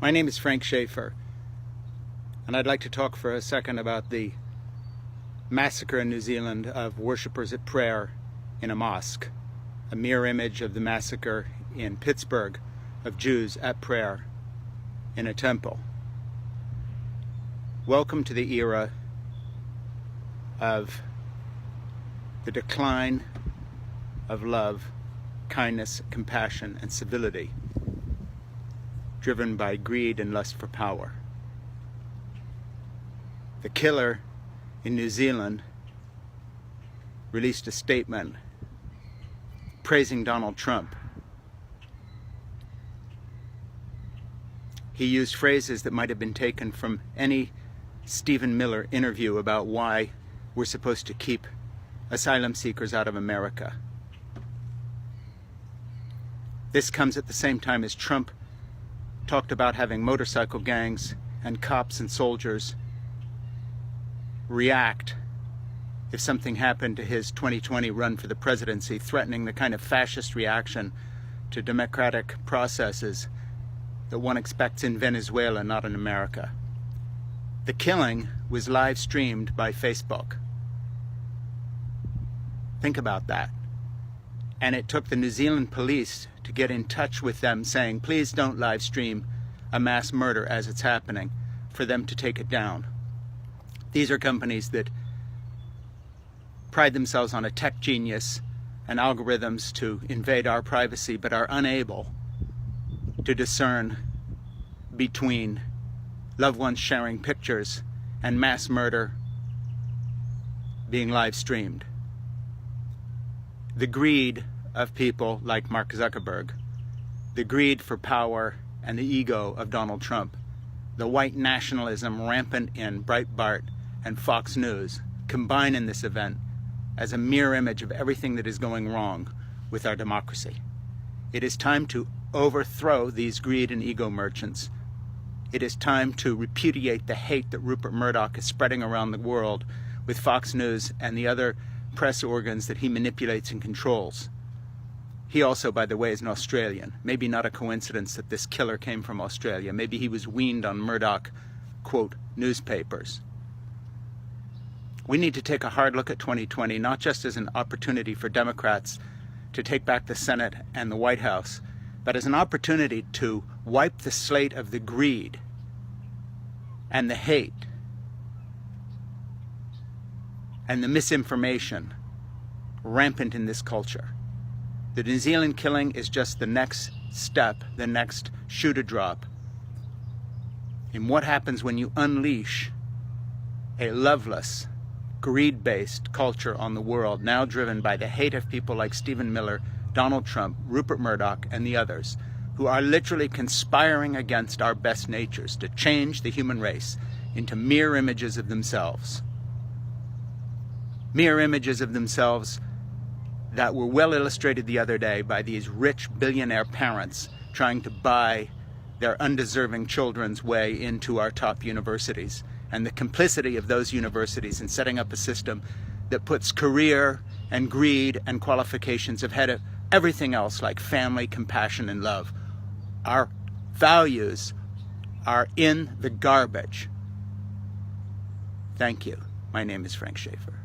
My name is Frank Schaeffer, and I'd like to talk for a second about the massacre in New Zealand of worshippers at prayer in a mosque, a mirror image of the massacre in Pittsburgh of Jews at prayer in a temple. Welcome to the era of the decline of love, kindness, compassion, and civility, driven by greed and lust for power. The killer in New Zealand released a statement praising Donald Trump. He used phrases that might have been taken from any Stephen Miller interview about why we're supposed to keep asylum seekers out of America. This comes at the same time as Trump talked about having motorcycle gangs and cops and soldiers react if something happened to his 2020 run for the presidency, threatening the kind of fascist reaction to democratic processes that one expects in Venezuela, not in America. The killing was live streamed by Facebook. Think about that. And it took the New Zealand police to get in touch with them saying, please don't live stream a mass murder as it's happening, for them to take it down. These are companies that pride themselves on a tech genius and algorithms to invade our privacy, but are unable to discern between loved ones sharing pictures and mass murder being live streamed. The greed of people like Mark Zuckerberg, the greed for power and the ego of Donald Trump, the white nationalism rampant in Breitbart and Fox News combine in this event as a mirror image of everything that is going wrong with our democracy. It is time to overthrow these greed and ego merchants. It is time to repudiate the hate that Rupert Murdoch is spreading around the world with Fox News and the other press organs that he manipulates and controls. He also, by the way, is an Australian. Maybe not a coincidence that this killer came from Australia. Maybe he was weaned on Murdoch, quote, newspapers. We need to take a hard look at 2020, not just as an opportunity for Democrats to take back the Senate and the White House, but as an opportunity to wipe the slate of the greed and the hate and the misinformation rampant in this culture. The New Zealand killing is just the next step, the next shoe to drop in what happens when you unleash a loveless, greed-based culture on the world, now driven by the hate of people like Stephen Miller, Donald Trump, Rupert Murdoch, and the others, who are literally conspiring against our best natures to change the human race into mirror images of themselves. Mirror images of themselves that were well illustrated the other day by these rich billionaire parents trying to buy their undeserving children's way into our top universities, and the complicity of those universities in setting up a system that puts career and greed and qualifications ahead of everything else like family, compassion, and love. Our values are in the garbage. Thank you. My name is Frank Schaeffer.